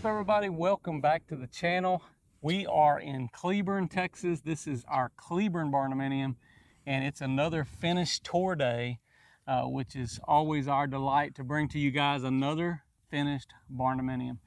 up, everybody? Welcome back to the channel. We are in Cleburne, Texas. This is our Cleburne Barndominium, and it's another finished tour day, which is always our delight to bring to you guys another finished barndominium.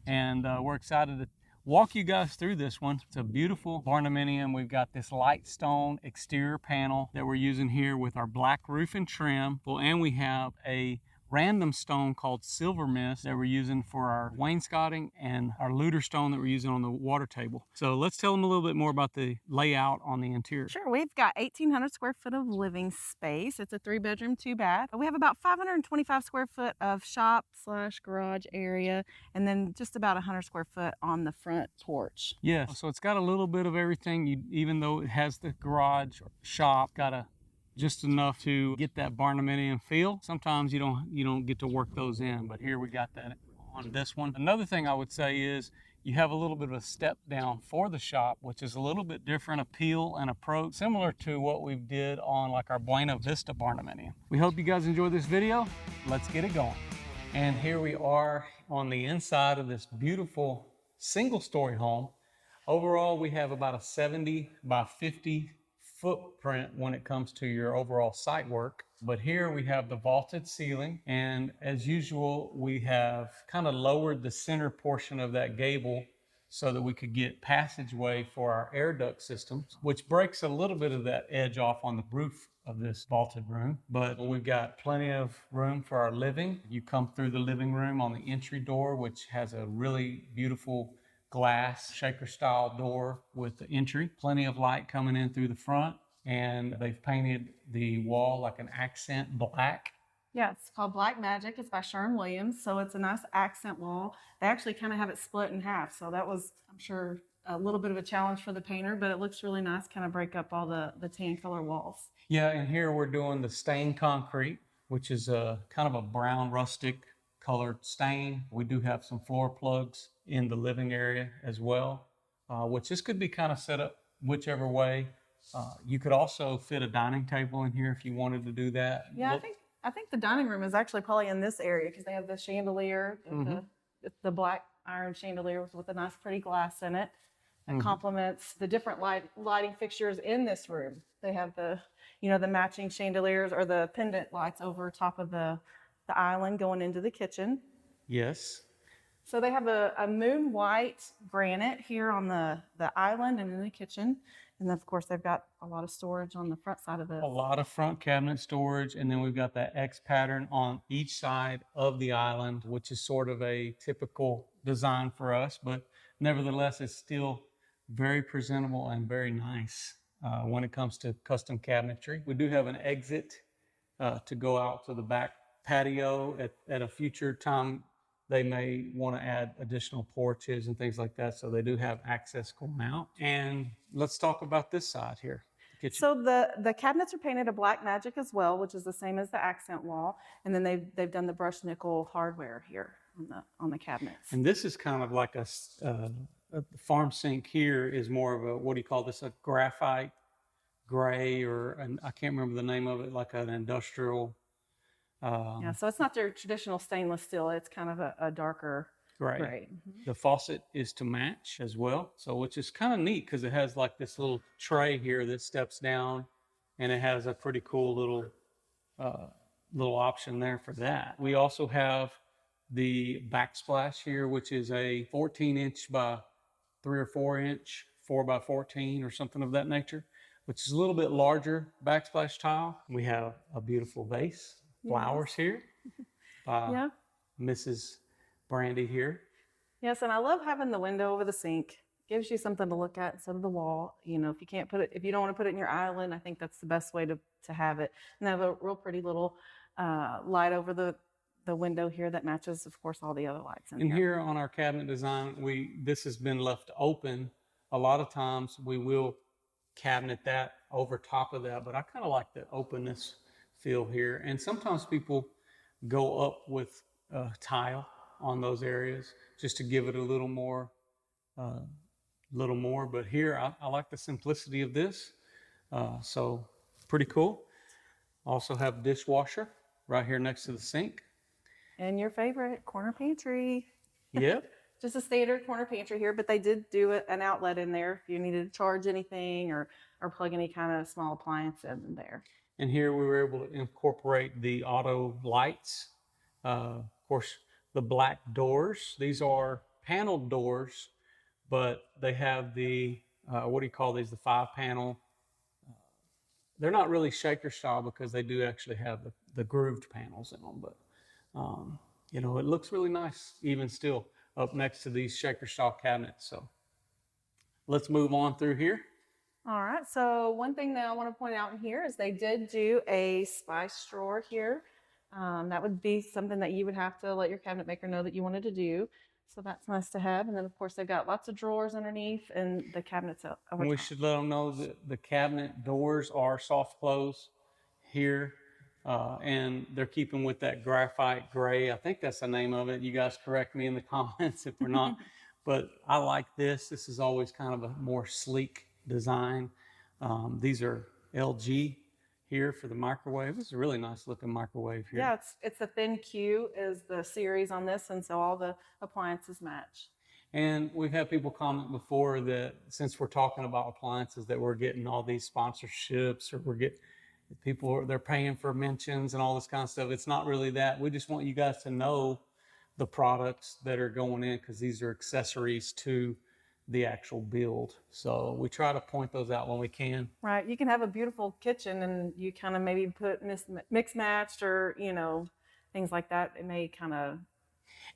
And we're excited to walk you guys through this one. It's a beautiful barndominium. We've got this light stone exterior panel that we're using here with our black roof and trim. Well, and we have a random stone called silver mist that we're using for our wainscoting and our looter stone that we're using on the water table. So let's tell them a little bit more about the layout on the interior. Sure, we've got 1,800 square foot of living space. It's a 3-bedroom, 2-bath. We have about 525 square foot of shop / garage area, and then just about 100 square foot on the front porch. Yeah, so it's got a little bit of everything. Even though it has the garage or shop, got just enough to get that barndominium feel. Sometimes you don't get to work those in, but here we got that on this one. Another thing I would say is you have a little bit of a step down for the shop, which is a little bit different appeal and approach, similar to what we did on like our Buena Vista barndominium. We hope you guys enjoy this video. Let's get it going. And here we are on the inside of this beautiful single-story home. Overall, we have about a 70 by 50 footprint when it comes to your overall site work. But here we have the vaulted ceiling, and as usual, we have kind of lowered the center portion of that gable so that we could get passageway for our air duct systems, which breaks a little bit of that edge off on the roof of this vaulted room. But we've got plenty of room for our living. You come through the living room on the entry door, which has a really beautiful glass shaker style door with the entry. Plenty of light coming in through the front, and they've painted the wall like an accent black. Yeah, it's called Black Magic. It's by Sherwin-Williams, so it's a nice accent wall. They actually kind of have it split in half, so that was, I'm sure, a little bit of a challenge for the painter, but it looks really nice, kind of break up all the tan color walls. Yeah, and here we're doing the stained concrete, which is a kind of a brown rustic colored stain. We do have some floor plugs in the living area as well, which this could be kind of set up whichever way. You could also fit a dining table in here if you wanted to do that. Yeah, I think the dining room is actually probably in this area because they have the chandelier, the black iron chandelier with a nice pretty glass in it. That complements the different lighting fixtures in this room. They have the matching chandeliers or the pendant lights over top of the island going into the kitchen. Yes. So they have a moon white granite here on the island and in the kitchen. And then, of course, they've got a lot of storage on the front side of this. A lot of front cabinet storage. And then we've got that X pattern on each side of the island, which is sort of a typical design for us. But nevertheless, it's still very presentable and very nice when it comes to custom cabinetry. We do have an exit to go out to the back patio at a future time. They may want to add additional porches and things like that, so they do have access going out. And let's talk about this side here. Kitchen. So the cabinets are painted a Black Magic as well, which is the same as the accent wall, and then they've done the brushed nickel hardware here on the cabinets. And this is kind of like a farm sink here is more of a, what do you call this, a graphite gray, or I can't remember the name of it, like an industrial. Yeah, so it's not their traditional stainless steel. It's kind of a darker gray. The faucet is to match as well, so which is kind of neat because it has like this little tray here that steps down, and it has a pretty cool little option there for that. We also have the backsplash here, which is a 14-inch by 3 or 4 inch, 4 by 14 or something of that nature, which is a little bit larger backsplash tile. We have a beautiful vase. Flowers here by Mrs. Brandy here. Yes, and I love having the window over the sink. Gives you something to look at instead of the wall. If you don't want to put it in your island, I think that's the best way to have it. And they have a real pretty little light over the window here that matches, of course, all the other lights in here. And here on our cabinet design, this has been left open. A lot of times we will cabinet that over top of that, but I kind of like the openness feel here. And sometimes people go up with tile on those areas just to give it a little more. But here I like the simplicity of this. So pretty cool. Also have dishwasher right here next to the sink. And your favorite corner pantry. Yep. just a standard corner pantry here, but they did do an outlet in there if you needed to charge anything or plug any kind of small appliance in there. And here we were able to incorporate the auto lights. Of course, the black doors. These are paneled doors, but they have the, what do you call these? The 5-panel. They're not really shaker style because they do actually have the grooved panels in them, but you know, it looks really nice even still up next to these shaker style cabinets. So let's move on through here. All right, so one thing that I want to point out in here is they did do a spice drawer here. That would be something that you would have to let your cabinet maker know that you wanted to do. So that's nice to have. And then of course they've got lots of drawers underneath and the cabinets over And we top. should let them know that the cabinet doors are soft close here. And they're keeping with that graphite gray. I think that's the name of it. You guys correct me in the comments if we're not. But I like this. This is always kind of a more sleek design. These are LG here for the microwave. This is a really nice looking microwave here. Yeah, it's a thin Q is the series on this, and so all the appliances match. And we've had people comment before that since we're talking about appliances that we're getting all these sponsorships or we're getting people, they're paying for mentions and all this kind of stuff. It's not really that. We just want you guys to know the products that are going in because these are accessories to the actual build. So we try to point those out when we can. Right. You can have a beautiful kitchen and you kind of maybe put mix matched or, you know, things like that. It may kind of.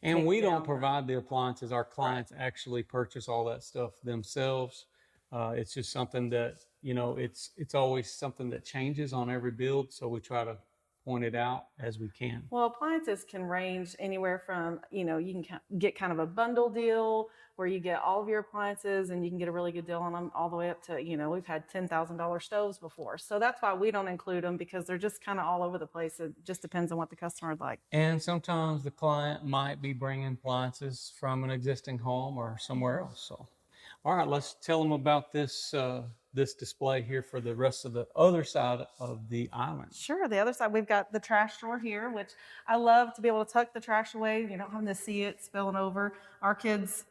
And we don't provide the appliances. Our clients actually purchase all that stuff themselves. It's just something that, you know, it's always something that changes on every build. So we try to point it out as we can. Well, appliances can range anywhere from, you know, you can get kind of a bundle deal where you get all of your appliances and you can get a really good deal on them all the way up to, you know, we've had $10,000 stoves before. So that's why we don't include them because they're just kind of all over the place. It just depends on what the customer would like. And sometimes the client might be bringing appliances from an existing home or somewhere else. So, all right, let's tell them about this this display here for the rest of the other side of the island. Sure. The other side, we've got the trash drawer here, which I love to be able to tuck the trash away. You don't have to see it spilling over. Our kids,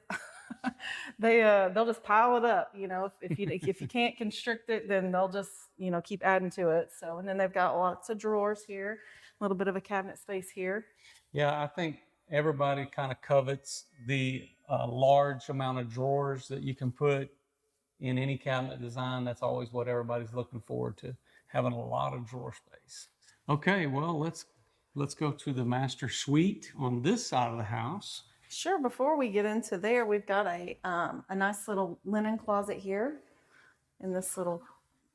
they'll just pile it up. You know, if you can't constrict it, then they'll just, you know, keep adding to it. So, and then they've got lots of drawers here, a little bit of a cabinet space here. Yeah, I think everybody kind of covets the large amount of drawers that you can put in any cabinet design. That's always what everybody's looking forward to, having a lot of drawer space. Okay, well, let's go to the master suite on this side of the house. Sure. Before we get into there, we've got a nice little linen closet here in this little.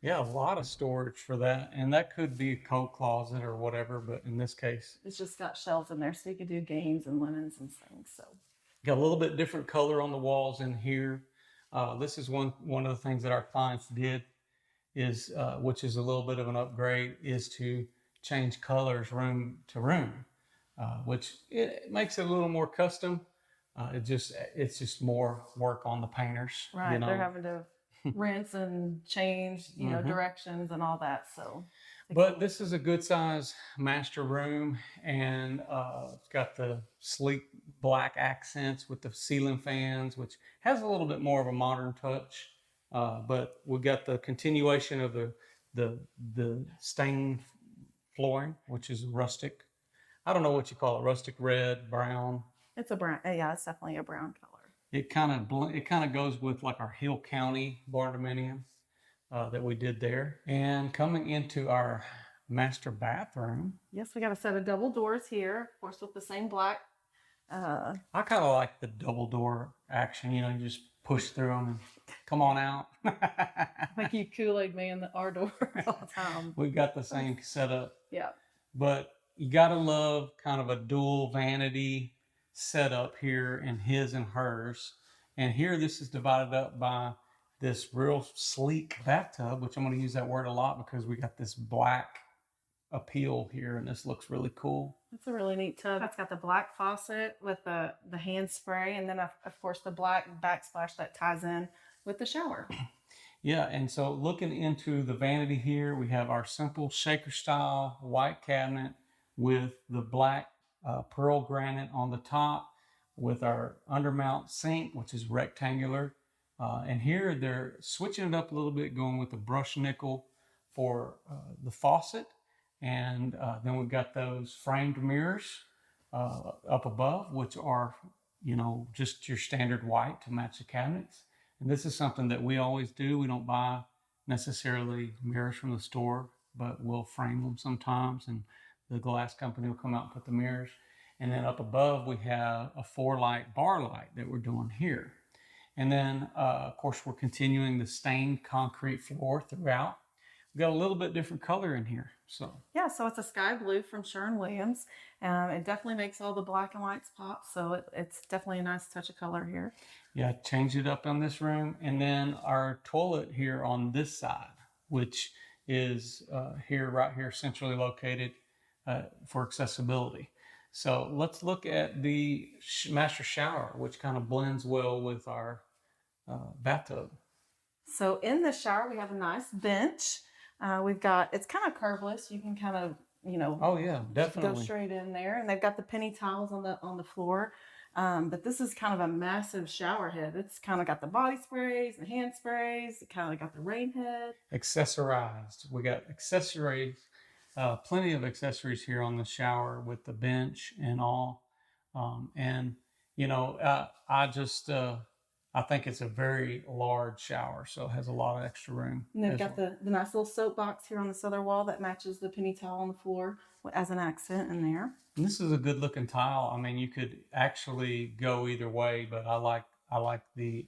Yeah, a lot of storage for that. And that could be a coat closet or whatever, but in this case, It's just got shelves in there so you can do games and linens and things. So got a little bit different color on the walls in here. This is one of the things that our clients did is, which is a little bit of an upgrade, is to change colors room to room, which it makes it a little more custom. It's just more work on the painters. right, you know? they're having to rinse and change, you know, directions and all that. So, but this is a good size master room, and it's got the sleek black accents with the ceiling fans, which has a little bit more of a modern touch. But we got the continuation of the stained flooring, which is rustic. I don't know what you call it, rustic red, brown. it's a brown. Yeah, it's definitely a brown color. It kind of goes with like our Hill County Barndominium that we did there. And coming into our master bathroom. Yes, we got a set of double doors here, of course, with the same black. I kind of like the double door action. You know, you just push through them and come on out. Like you Kool-Aid man our door all the time. We got the same setup. Yeah. But you got to love kind of a dual vanity setup here in his and hers. And here this is divided up by this real sleek bathtub, which I'm going to use that word a lot because we got this black appeal here and this looks really cool. It's a really neat tub. It's got the black faucet with the hand spray and then of course the black backsplash that ties in with the shower. Yeah, and so looking into the vanity here, we have our simple shaker style white cabinet with the black pearl granite on the top. with our undermount sink, which is rectangular. And here they're switching it up a little bit, going with the brush nickel for the faucet. And then we've got those framed mirrors up above, which are, just your standard white to match the cabinets. And this is something that we always do. We don't buy necessarily mirrors from the store, but we'll frame them sometimes, and the glass company will come out and put the mirrors. And then up above, we have a 4-light bar light that we're doing here. And then, of course, we're continuing the stained concrete floor throughout. We've got a little bit different color in here. So it's a sky blue from Sherwin-Williams. It definitely makes all the black and whites pop. So it's definitely a nice touch of color here. Yeah, change it up on this room. And then our toilet here on this side, which is right here, centrally located for accessibility. So let's look at the master shower, which kind of blends well with our bathtub. So in the shower, we have a nice bench. It's kind of curveless. You can kind of, oh yeah, definitely go straight in there. And they've got the penny towels on the floor. But this is kind of a massive shower head. It's kind of got the body sprays and hand sprays. It kind of got the rain head. Accessorized. We got accessories, plenty of accessories here on the shower with the bench and all. I think it's a very large shower, so it has a lot of extra room. And they've got the nice little soap box here on the southern wall that matches the penny towel on the floor as an accent in there. And this is a good looking tile. I mean, you could actually go either way, but I like the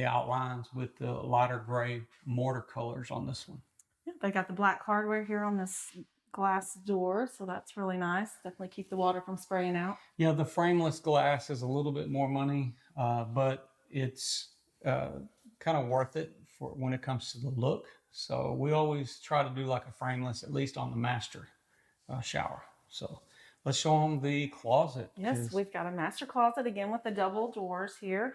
outlines with the lighter gray mortar colors on this one. Yeah, they got the black hardware here on this glass door, so that's really nice. Definitely keep the water from spraying out. Yeah, the frameless glass is a little bit more money, but it's kind of worth it for when it comes to the look. So we always try to do like a frameless, at least on the master shower. So let's show them the closet. Yes, we've got a master closet again with the double doors here.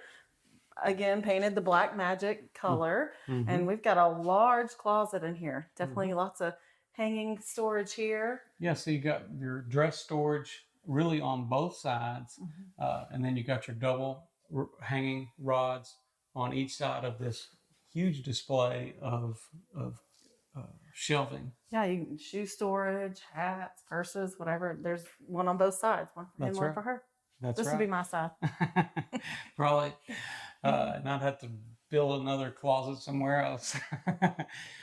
Again, painted the black magic color. Mm-hmm. And we've got a large closet in here. Definitely lots of hanging storage here. Yeah, so you got your dress storage really on both sides. And then you got your double hanging rods on each side of this huge display of shelving. Yeah, shoe storage, hats, purses, whatever. There's one on both sides, one for him, one for her. This would be my side. Probably not have to build another closet somewhere else.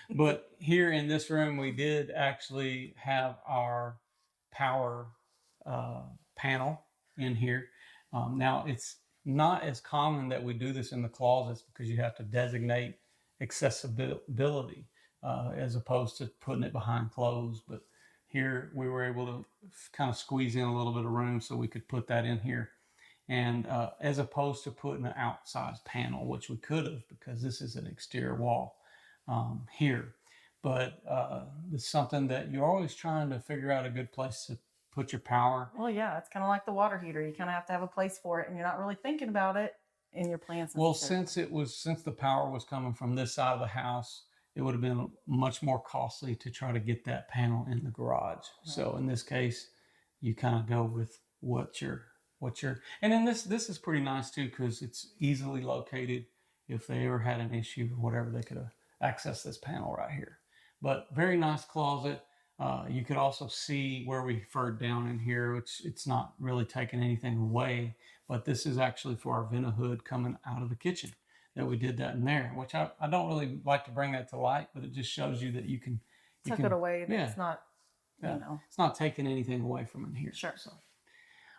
But here in this room, we did actually have our power panel in here. Now, it's not as common that we do this in the closets because you have to designate accessibility as opposed to putting it behind clothes. But here we were able to kind of squeeze in a little bit of room so we could put that in here. And as opposed to putting an outside panel, which we could have because this is an exterior wall here. But it's something that you're always trying to figure out a good place to put your power. Well, yeah, it's kind of like the water heater. You kind of have to have a place for it, and you're not really thinking about it in your plans. Well, since the power was coming from this side of the house, it would have been much more costly to try to get that panel in the garage. Right. So in this case, you kind of go with what you're, and then this is pretty nice too because it's easily located. If they ever had an issue or whatever, they could have accessed this panel right here. But very nice closet. You could also see where we furred down in here, which it's not really taking anything away, but this is actually for our vent hood coming out of the kitchen that we did that in there, which I don't really like to bring that to light, but it just shows you that you can tuck it away. It's not, it's not taking anything away from in here. Sure. So,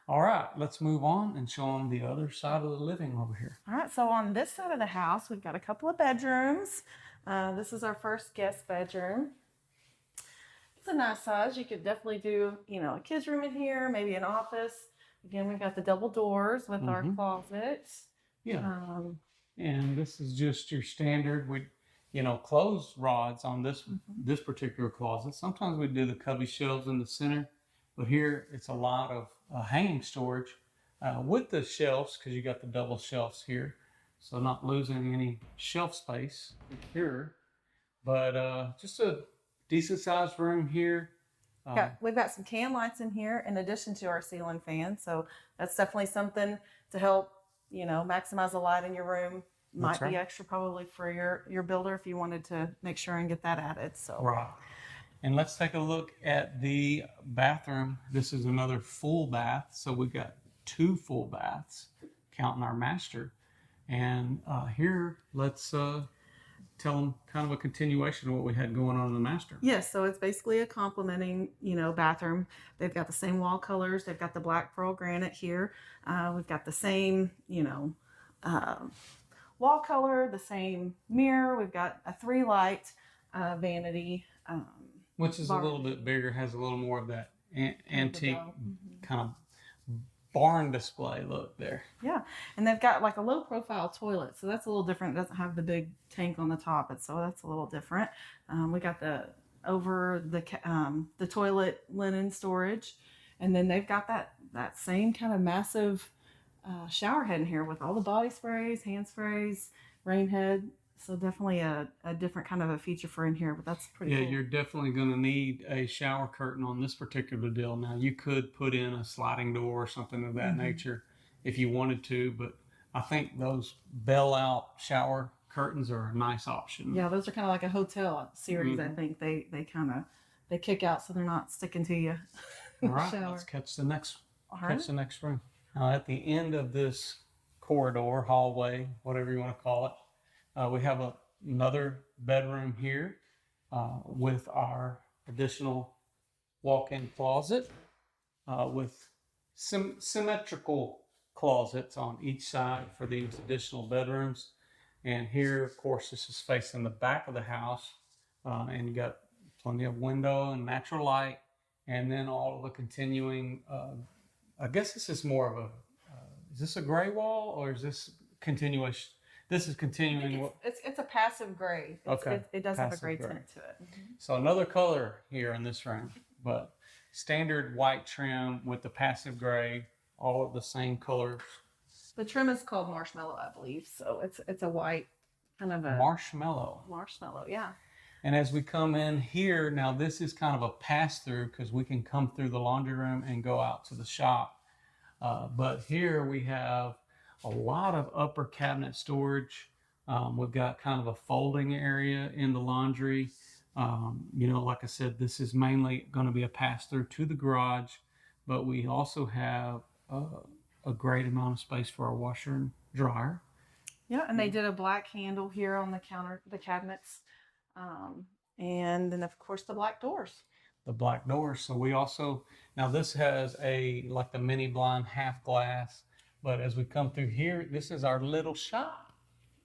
all right, let's move on and show them the other side of the living over here. All right, so on this side of the house, we've got a couple of bedrooms. This is our first guest bedroom. It's a nice size. You could definitely do, a kid's room in here, maybe an office. Again, we've got the double doors with our closets. Yeah. And this is just your standard, clothes rods on this particular closet. Sometimes we do the cubby shelves in the center, but here it's a lot of hanging storage with the shelves because you got the double shelves here. So not losing any shelf space here, but just a decent sized room here. We've got some can lights in here in addition to our ceiling fan. So that's definitely something to help, maximize the light in your room. Might be extra probably for your builder if you wanted to make sure and get that added. So right. And let's take a look at the bathroom. This is another full bath. So we've got 2 full baths, counting our master. And here, let's tell them kind of a continuation of what we had going on in the master. Yes, so it's basically a complementing, bathroom. They've got the same wall colors. They've got the black pearl granite here. We've got the same, wall color, the same mirror. We've got a 3-light vanity. Which is a little bit bigger, has a little more of that antique kind of barn display look there. Yeah, and they've got like a low profile toilet, so that's a little different. It doesn't have the big tank on the top, so that's a little different. We got the toilet linen storage, and then they've got that same kind of massive shower head in here with all the body sprays, hand sprays, rain head. So definitely a different kind of a feature for in here, but that's pretty cool. You're definitely going to need a shower curtain on this particular deal. Now, you could put in a sliding door or something of that nature if you wanted to, but I think those bell-out shower curtains are a nice option. Yeah, those are kind of like a hotel series. I think they kick out so they're not sticking to you. All right, let's catch the next room. Now, at the end of this corridor, hallway, whatever you want to call it, we have another bedroom here with our additional walk-in closet with symmetrical closets on each side for these additional bedrooms. And here, of course, this is facing the back of the house, and you got plenty of window and natural light, and then all of the continuing. I guess this is more of a. Is this a gray wall or is this continuation? This is continuing. It's a passive gray. It does have a gray tint to it. So another color here in this room, but standard white trim with the passive gray, all of the same colors. The trim is called marshmallow, I believe. So it's a white kind of a marshmallow. Marshmallow, yeah. And as we come in here, now this is kind of a pass through because we can come through the laundry room and go out to the shop. But here we have a lot of upper cabinet storage. We've got kind of a folding area in the laundry. Like I said, this is mainly going to be a pass through to the garage, but we also have a great amount of space for our washer and dryer. Yeah, and they did a black handle here on the cabinets, and then of course the black doors. The black doors. So we also, now this has like the mini blind half glass. But as we come through here, this is our little shop.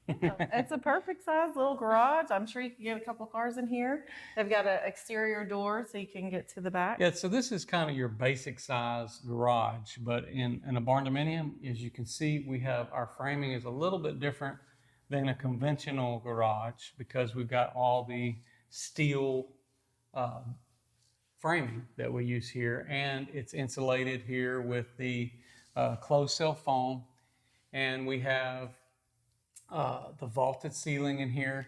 It's a perfect size little garage. I'm sure you can get a couple cars in here. They've got an exterior door so you can get to the back. Yeah, so this is kind of your basic size garage. But in a barndominium, as you can see, we have our framing is a little bit different than a conventional garage because we've got all the steel framing that we use here. And it's insulated here with the closed cell foam, and we have the vaulted ceiling in here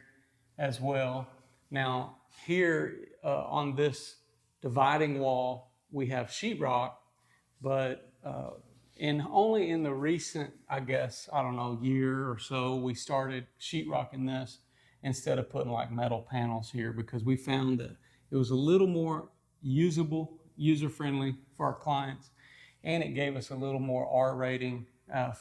as well. Now here on this dividing wall we have sheetrock, but only in the recent, I guess, year or so we started sheetrocking this instead of putting like metal panels here because we found that it was a little more usable, user-friendly for our clients. And it gave us a little more R rating,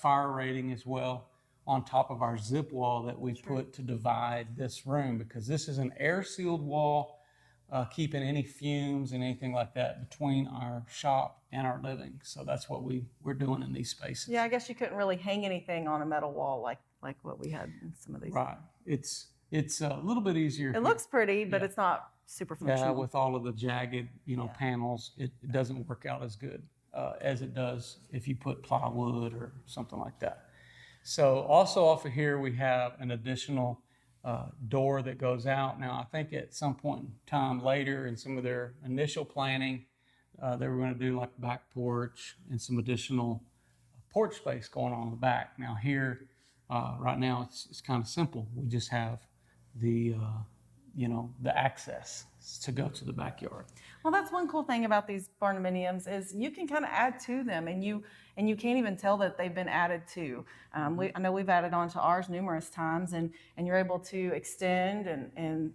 fire rating as well on top of our zip wall that we put to divide this room because this is an air-sealed wall, keeping any fumes and anything like that between our shop and our living. So that's what we're doing in these spaces. Yeah, I guess you couldn't really hang anything on a metal wall like what we had in some of these. Right. It's a little bit easier. It looks pretty, but it's not super functional. Yeah, with all of the jagged, panels, it doesn't work out as good as it does if you put plywood or something like that. So also off of here, we have an additional door that goes out. Now, I think at some point in time later in some of their initial planning, they were going to do like a back porch and some additional porch space going on in the back. Now here, right now, it's kind of simple. We just have the access. to go to the backyard. Well, that's one cool thing about these barndominiums is you can kind of add to them, and you can't even tell that they've been added to. I know we've added on to ours numerous times, and you're able to extend and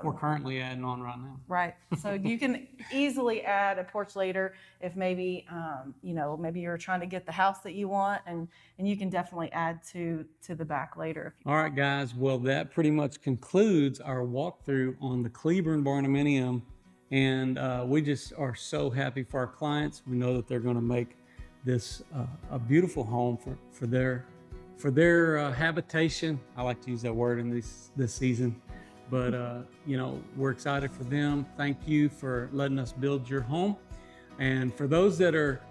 We're currently adding on right now. right. So you can easily add a porch later if maybe maybe you're trying to get the house that you want, and you can definitely add to the back later. All right, guys. Well, that pretty much concludes our walkthrough on the Cleburne Barndominium. And we just are so happy for our clients. We know that they're going to make this a beautiful home for their habitation. I like to use that word in this season, but we're excited for them. Thank you for letting us build your home. And for those that are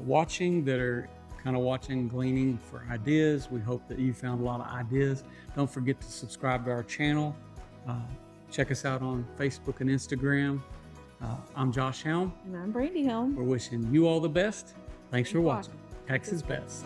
watching, that are kind of watching, gleaning for ideas, we hope that you found a lot of ideas. Don't forget to subscribe to our channel. Check us out on Facebook and Instagram. I'm Josh Helm. And I'm Brandy Helm. We're wishing you all the best. Thanks for watching. Texas Best.